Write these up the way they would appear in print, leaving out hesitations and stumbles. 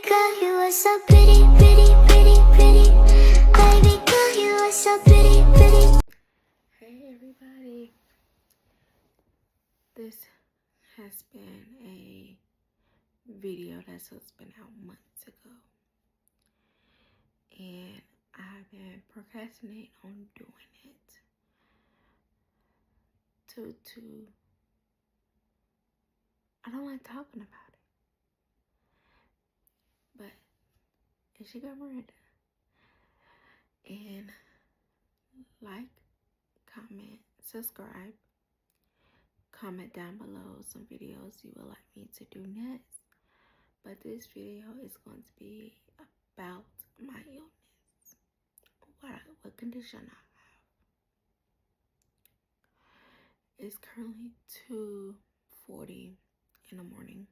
girl, you are so pretty, pretty, pretty, pretty. Baby girl, you are so pretty, pretty. Hey everybody, this has been a video that's supposed to been out months ago, and I've been procrastinating on doing it I don't like talking about it, but and she got Miranda. And like, comment, subscribe, comment down below some videos you would like me to do next. But this video is going to be about my illness, what condition I have. It's currently 2:40 in the morning.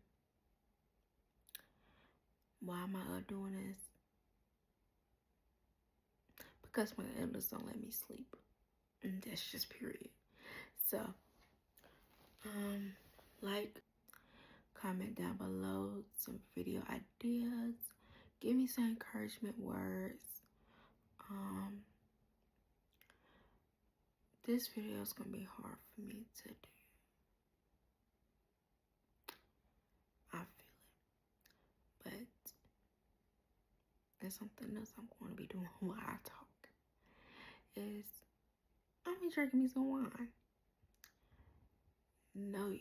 Why am I doing this? Because my illness don't let me sleep, and that's just period. So like, comment down below some video ideas, give me some encouragement words. This video is gonna be hard for me to do. I feel it, but there's something else I'm going to be doing while I talk. I'll be drinking me some wine. No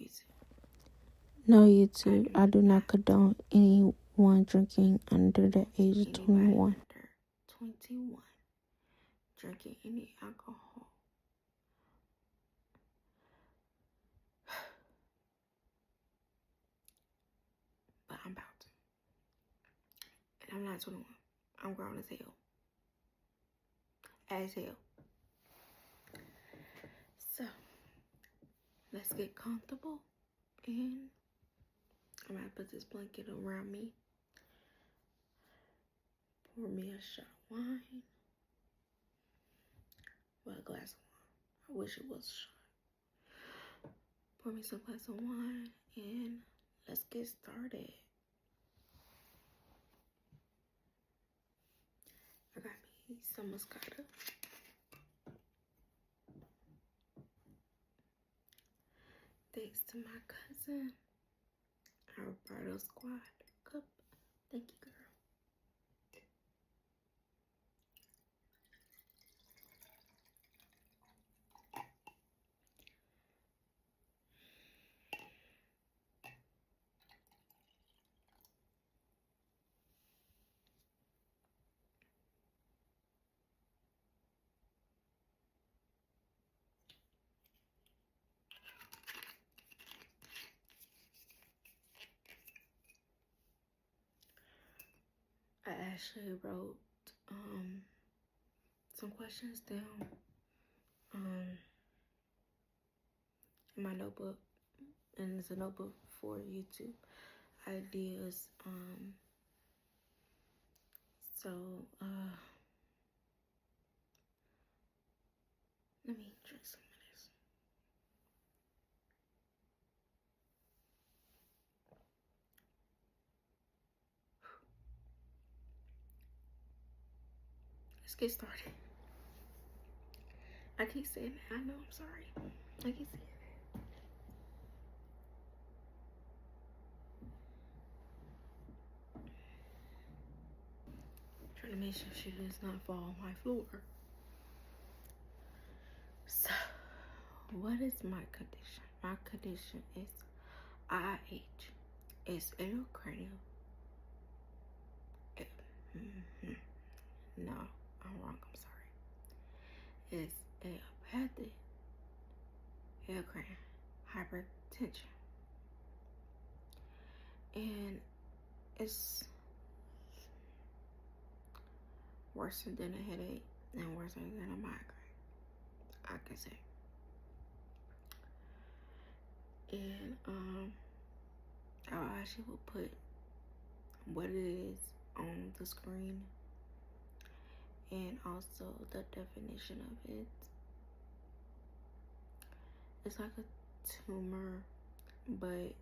YouTube. I do not condone anyone drinking under the age of 21. Under 21 drinking any alcohol. But I'm about to. And I'm not 21. I'm grown as hell. So, let's get comfortable, and I'm gonna put this blanket around me. Pour me a shot of wine. Well, a glass of wine. I wish it was a shot. Pour me some glass of wine, and let's get started. I got me some Moscato. Thanks to my cousin, Alberto Squad Cup. Thank you, girl. I actually wrote some questions down in my notebook, and it's a notebook for YouTube ideas. So let me drink some of this. Let's get started. I keep saying that. I know, I'm sorry. I keep saying that. Trying to make sure she does not fall on my floor. So, what is my condition? My condition is IH. It's intracranial. No, I'm wrong. I'm sorry. It's idiopathic intracranial hypertension, and it's worse than a headache and worse than a migraine, I can say. And I actually will put what it is on the screen, and also the definition of it. It's like a tumor, but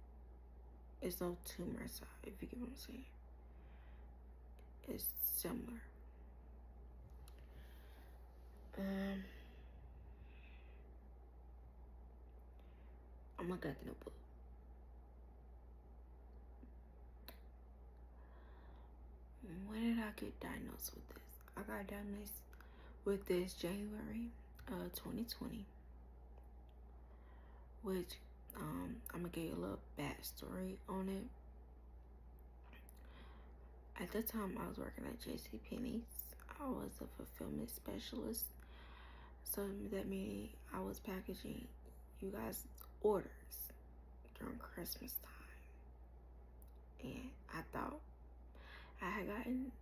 it's no tumor side, if you get what I'm saying. is similar. I'm looking at the notebook. When did I get diagnosed with this? I got diagnosed with this January of 2020, which I'm gonna give you a little backstory on it. At the time, I was working at JCPenney's. I was a fulfillment specialist, so that means I was packaging you guys' orders during Christmas time, and I thought I had gotten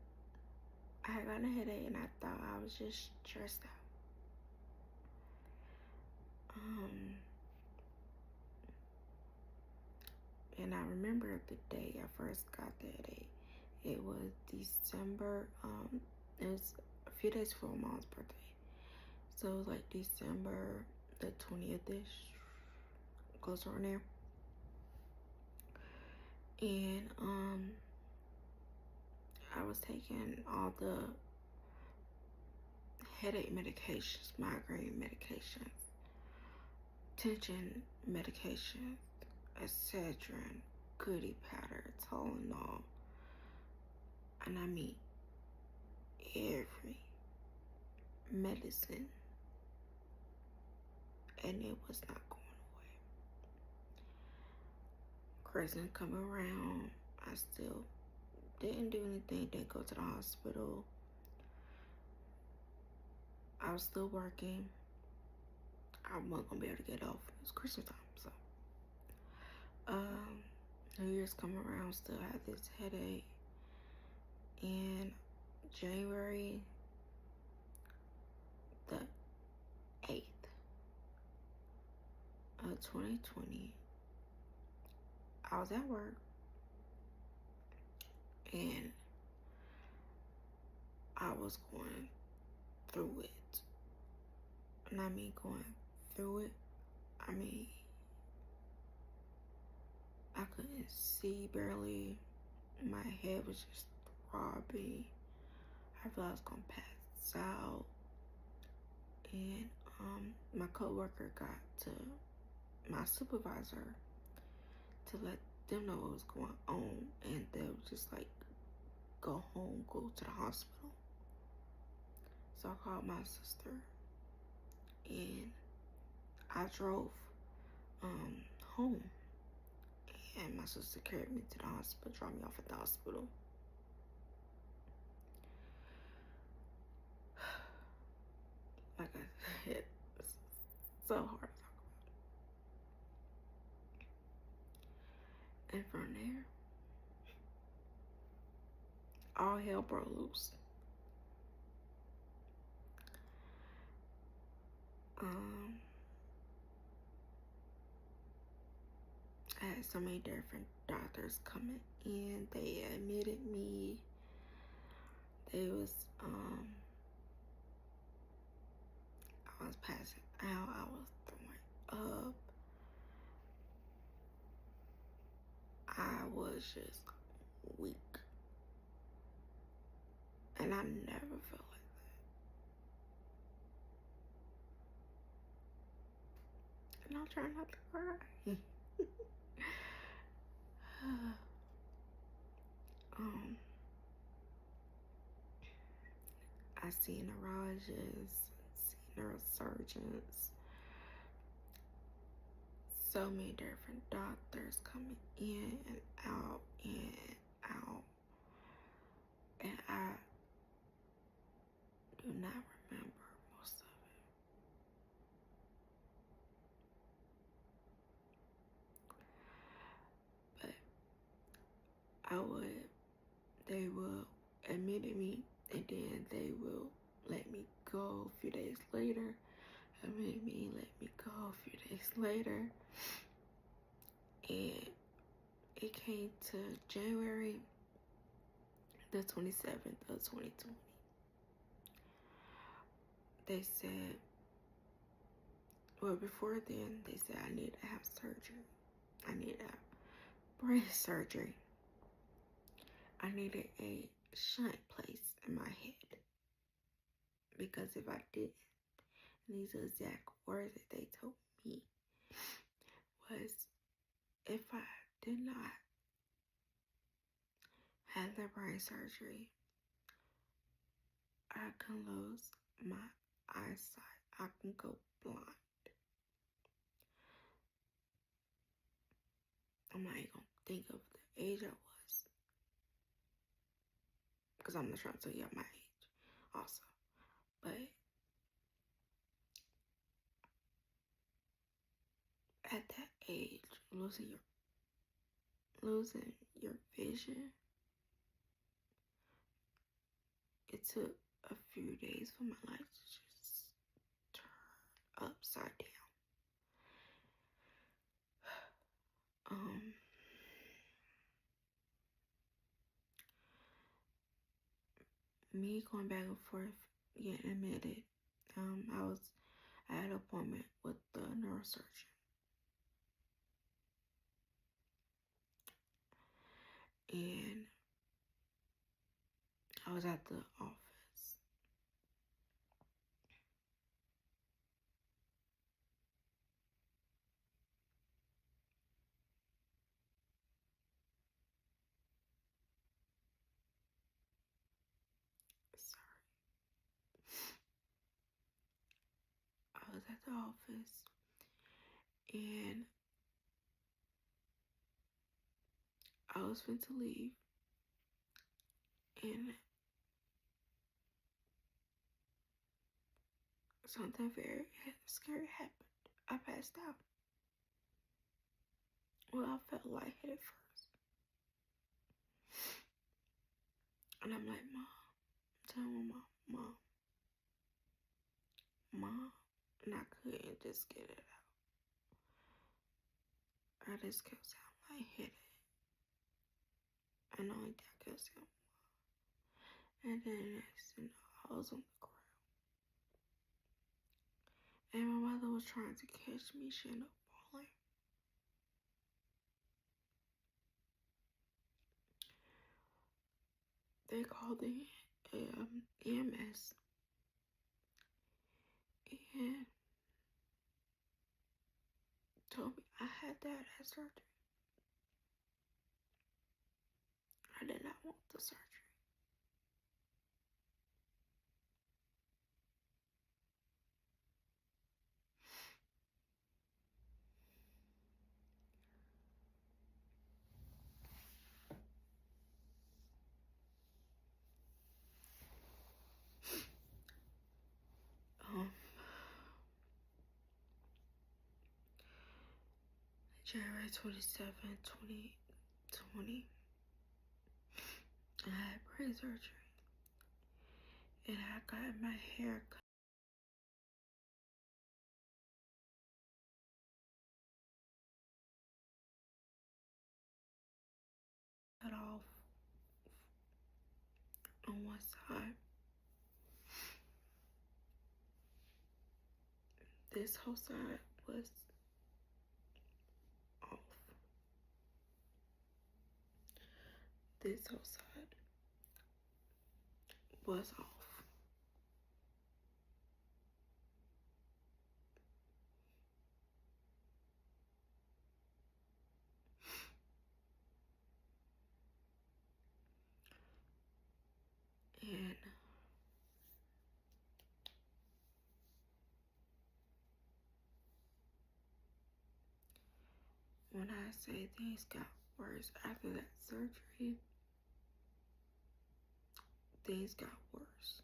a headache, and I thought I was just stressed out. And I remember the day I first got the headache. It was December. It was a few days before my mom's birthday, so it was like December the 20th-ish, close around there. And I was taking all the headache medications, migraine medications, tension medications, Excedrin, goody powder, Tylenol, and I mean every medicine, and it was not going away. Christmas come around, I still didn't do anything, didn't go to the hospital. I was still working. I wasn't gonna be able to get off. It was Christmas time, so New Year's come around, still had this headache. In January the 8th of 2020, I was at work, and I was going through it. And I mean going through it, I mean I couldn't see barely. My head was just throbbing. I thought I was gonna pass out. And my coworker got to my supervisor to let them know what was going on, and they were just like, go home, go to the hospital. So I called my sister, and I drove home, and my sister carried me to the hospital, dropped me off at the hospital. Like I said, it's so hard to talk about. And from there, all hell broke loose. I had so many different doctors coming in. They admitted me. They was I was passing out. I was throwing up. I was just weak, and I never felt like that. And I'm trying not to cry. I see neurologists, see neurosurgeons, so many different doctors coming in and out, and I do not remember most of it. But they will admit me, and then they will let me go a few days later. Admit me, let me go a few days later. And it came to January the 27th of 2020. They said, well, before then, they said I need to have surgery. I need to have brain surgery. I needed a shouldn't place in my head. Because if I didn't, these exact words that they told me was, if I did not have the brain surgery, I can lose my eyesight. I can go blind. I'm not even gonna think of the age I was, because I'm not trying to tell you my age also. But at that age, losing your vision, it took a few days for my life to just turn upside down. Me going back and forth, getting admitted. I had an appointment with the neurosurgeon, and I was at the office. I was at the office, and I was going to leave, and something very scary happened. I passed out. Well, I felt lightheaded first, and I'm like, Mom, I'm telling my Mom, and I couldn't just get it out. I just kept saying lightheaded, and only thing I kept saying, Mom. And then next thing I was on the ground. And my mother was trying to catch me. She ended up falling. They called the EMS. And told me I had to have that surgery. I did not want the surgery. January 27, 2020, I had brain surgery, and I got my hair cut off on one side. This whole side was off. This whole side was off. And when I say things got worse after that surgery, things got worse.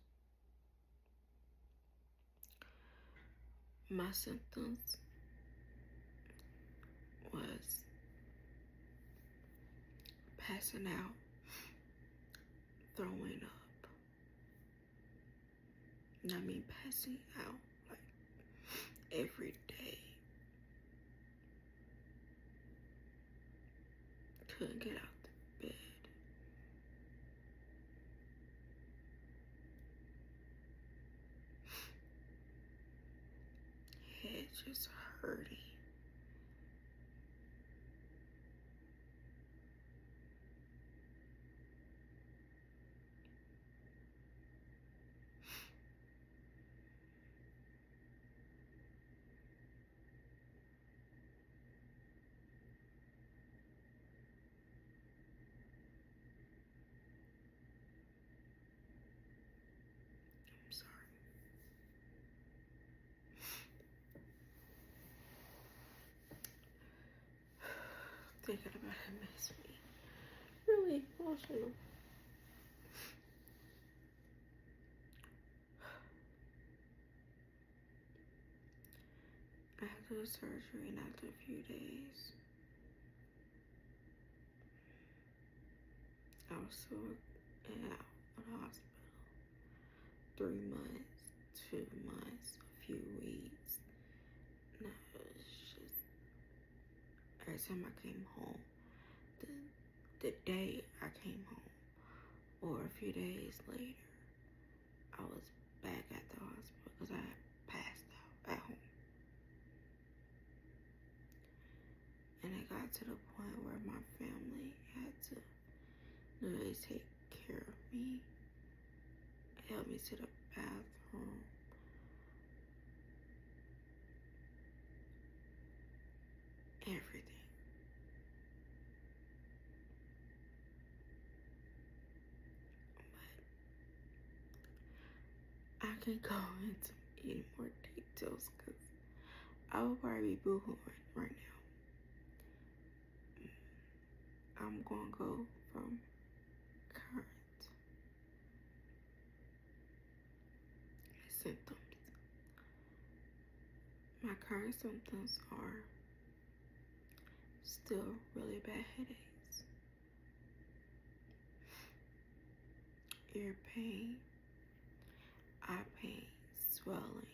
My symptoms was passing out, throwing up. And I mean passing out like every day. Couldn't get out the bed. Head just hurting. Thinking about it makes me really emotional. After the surgery and after a few days, I was still in and out of the hospital. 3 months, 2 months, a few weeks. No, it was just every time I came home, the day I came home, or a few days later, I was back at the hospital because I had passed out at home. And it got to the point where my family had to literally take care of me, help me to the bathroom, everything. But I can go into any more details because I would probably be boohooing right now. I'm gonna go from current symptoms. My current symptoms are still really bad headaches, ear pain, eye pain, swelling,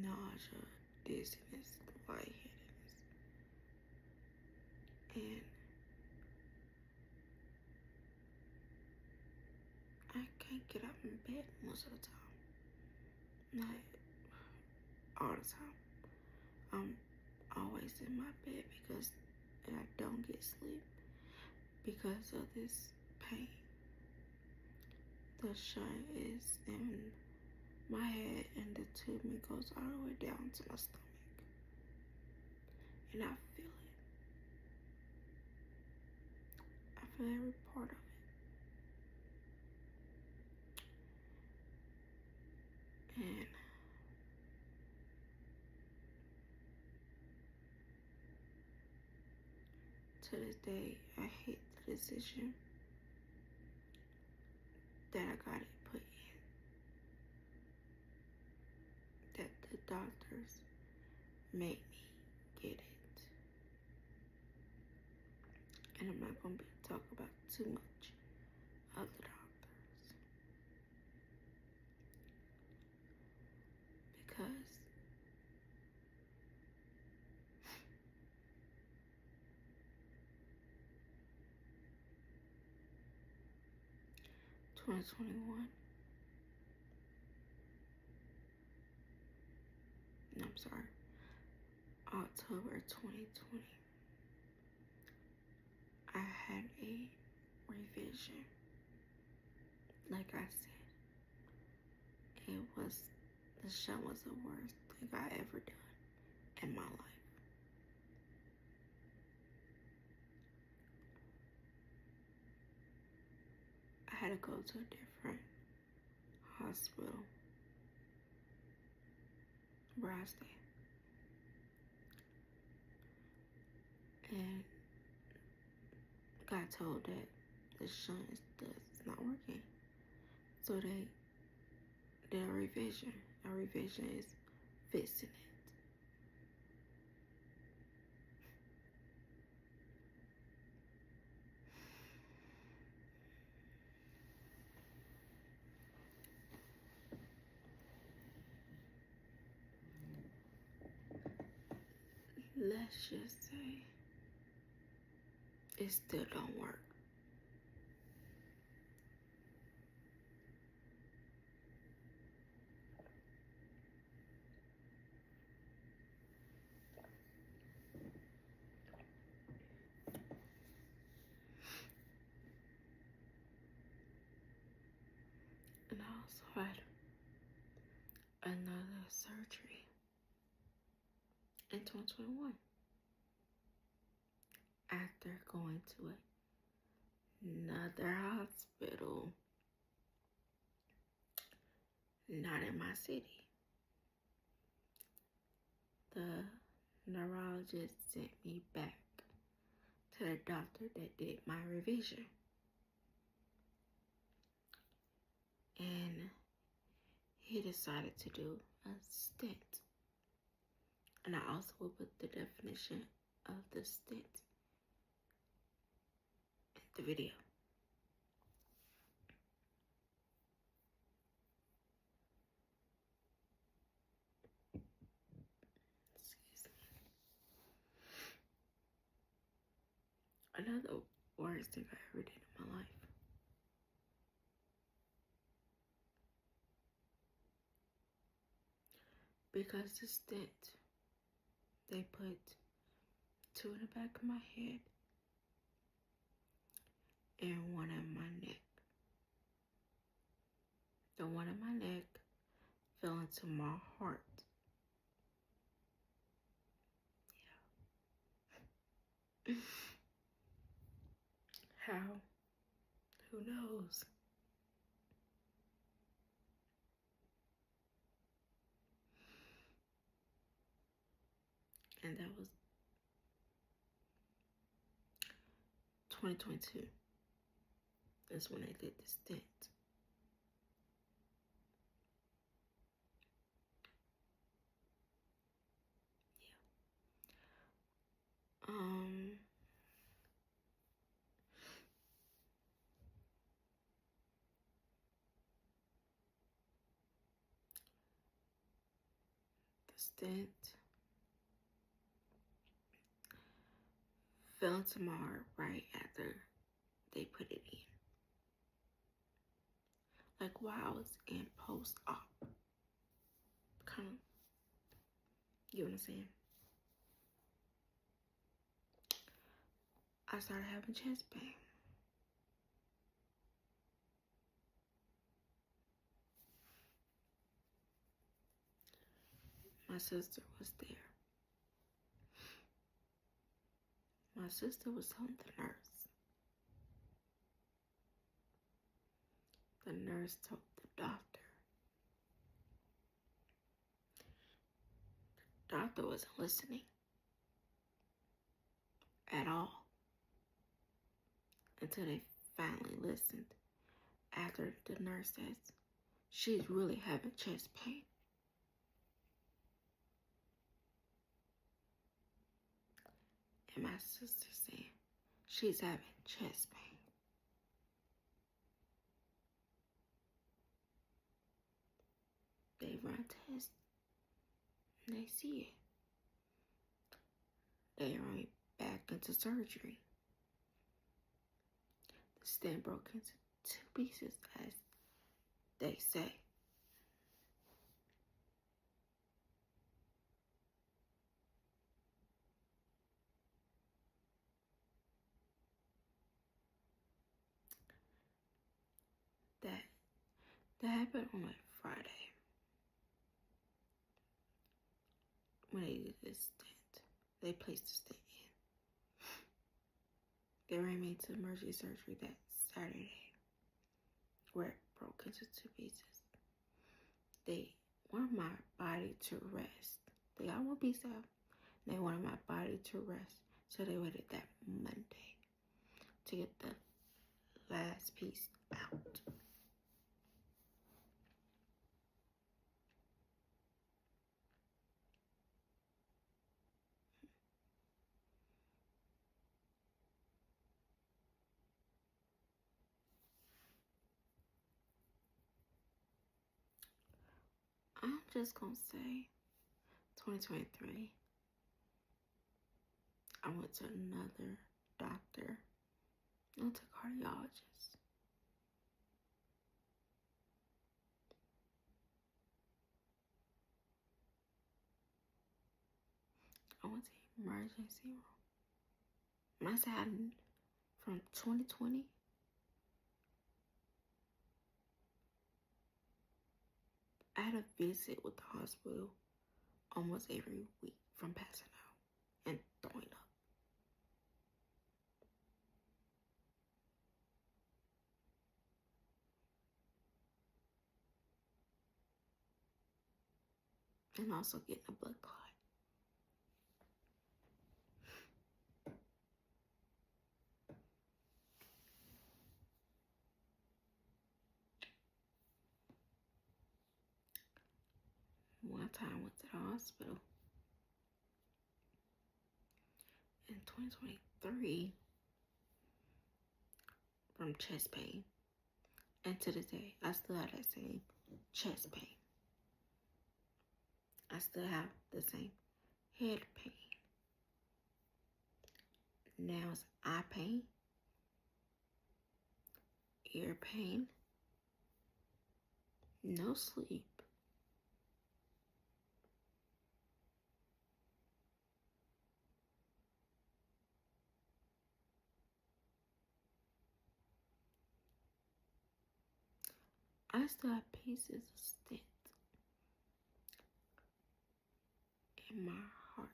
nausea, dizziness, lightheadedness, and I can't get up in bed most of the time. Like, all the time. I'm always in my bed because I don't get sleep because of this pain. The shunt is in my head and the tubing goes all the way down to my stomach. And I feel it. I feel every part of it. And to this day, I hate the decision that I got it put in. That the doctors made me get it. And I'm not going to talk about too much of the doctors. Because October 2020, I had a revision. Like I said, the shunt was the worst thing I ever done in my life. I had to go to a different hospital where I stay. And got told that the shunt is not working. So they did a revision. A revision is fixing it. Let's just say it still don't work. And I also had another surgery in 2021 after going to another hospital, not in my city. the neurologist sent me back to the doctor that did my revision. And he decided to do a stent. And I also will put the definition of the stent in the video. Excuse me. Another worst thing I ever did in my life. Because the stent, they put two in the back of my head and one in my neck. The one in my neck fell into my heart. Yeah. How? Who knows? And that was 2022. That's when I did the stent. Yeah. The stent fell into my heart right after they put it in. Like while I was in post-op. Kind of, you know what I'm saying? I started having chest pain. My sister was there. My sister was telling the nurse. The nurse told the doctor. The doctor wasn't listening at all until they finally listened. After the nurse says, she's really having chest pain. And my sister said, she's having chest pain. They run tests and they see it. They run me back into surgery. The stent broke into 2 pieces, as they say. That happened on a Friday when they did this stent. They placed the stent in. They ran me to emergency surgery that Saturday, where it broke into 2 pieces. They wanted my body to rest. They got 1 piece out. They wanted my body to rest, so they waited that Monday to get the last piece out. I'm just gonna say 2023, I went to another doctor, not to cardiologist. I went to the emergency room. When I say from 2020, I had a visit with the hospital almost every week from passing out and throwing up. And also getting a blood clot. one time I went to the hospital in 2023 from chest pain. And to this day, I still have that same chest pain. I still have the same head pain. Now it's eye pain, ear pain, no sleep. I still have pieces of stent in my heart.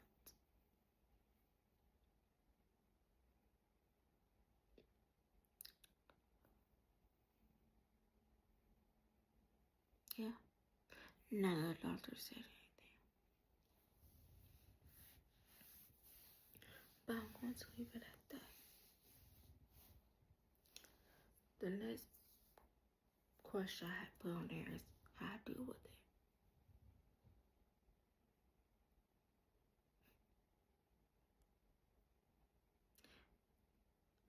Yeah, none of the doctors said anything. But I'm going to leave it at that. The next question I had put on there is how I deal with it.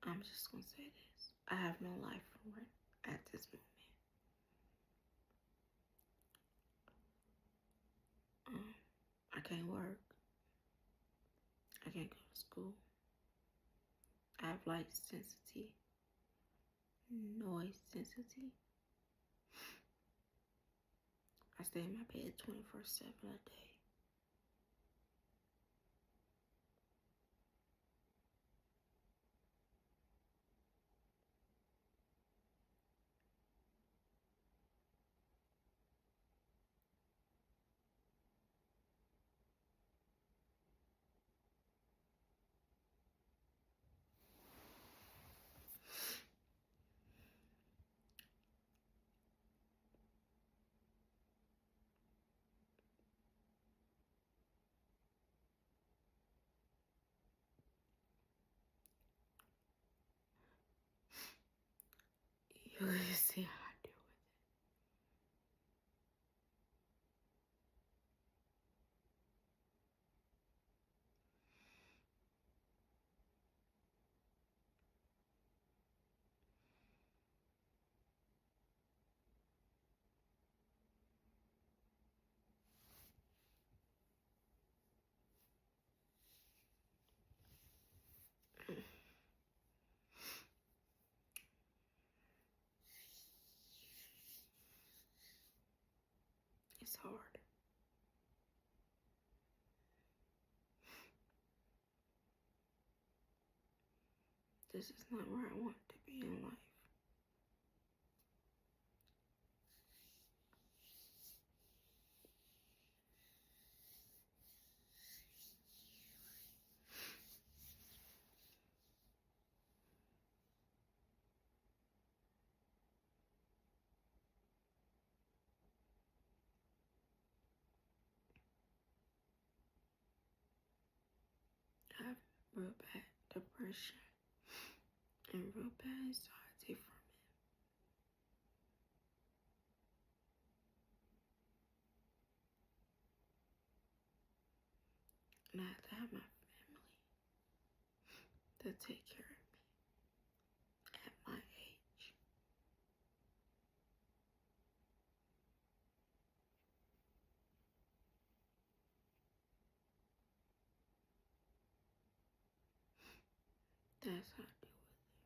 I'm just gonna say this. I have no life for it at this moment. I can't work. I can't go to school. I have light sensitivity, noise sensitivity. I stay in my bed 24/7 a day. You can see how I do it. It's hard. This is not where I want to be in life. I have real bad depression and real bad anxiety from it. And I have to have my family to take care of me at my age. That's how I deal with it.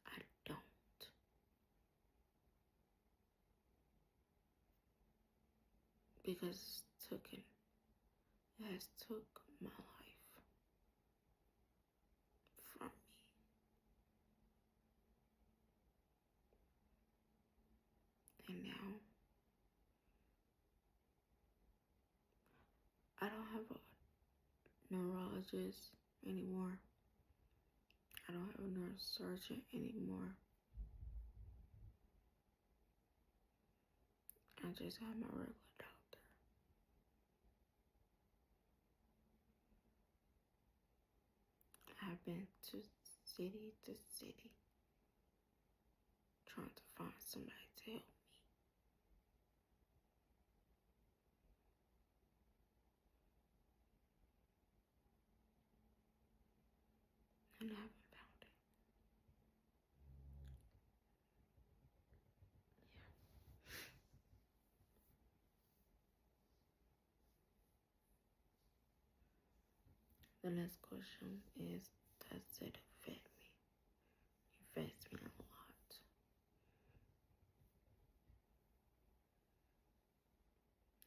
I don't. Because it has took my life from me. And now I don't have a neurologist anymore. I don't have a neurosurgeon anymore. I just have my regular doctor. I've been to city trying to find somebody to help me. and I haven't found it. The next question is, does it affect me? It affects me a lot.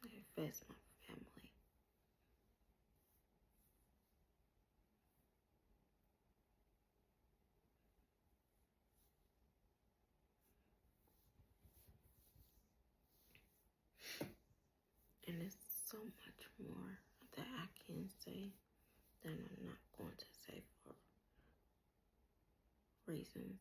It affects my family. And there's so much more that I can say that I'm not going to say for reasons.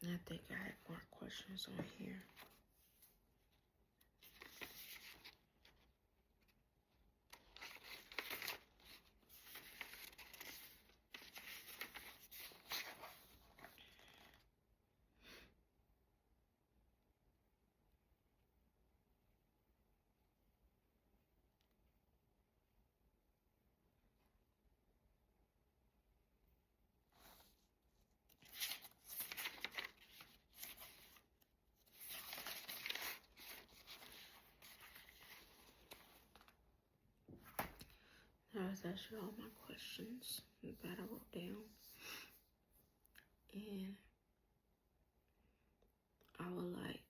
I think I had more questions on here. That was actually all my questions that I wrote down. And I would like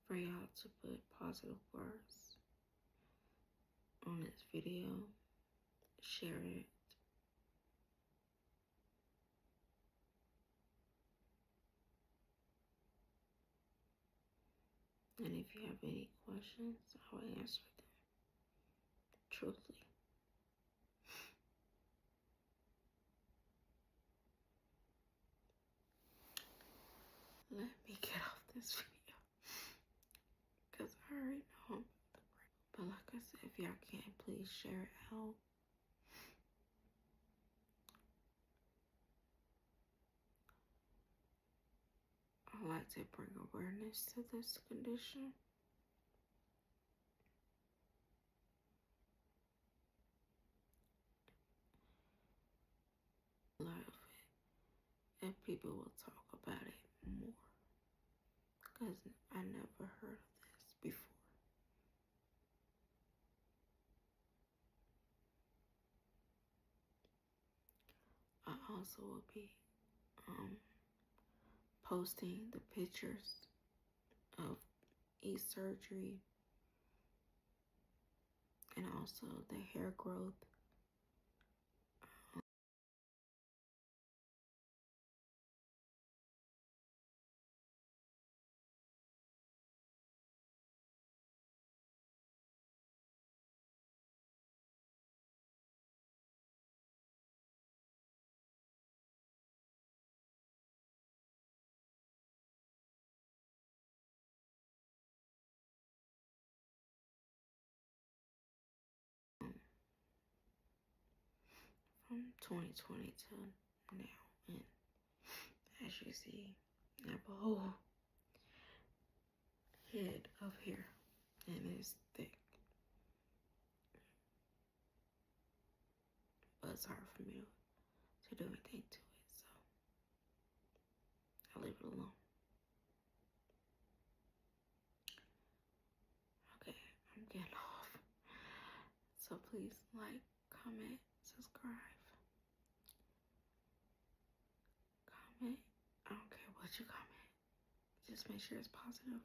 for y'all to put positive words on this video, share it. And if you have any questions, I will answer them truthfully. Let me get off this video because I already know I'm about to break. But like I said, if y'all can, please share it out. I like to bring awareness to this condition. Love it if people will talk about it more, because I never heard of this before. I also will be posting the pictures of each surgery and also the hair growth. From 2020 to now, and as you see, I have a whole head of hair and it's thick, but it's hard for me to do anything to it, so I'll leave it alone. Okay, I'm getting off, so please like, comment, subscribe. Comment. I don't care what you comment. Just make sure it's positive.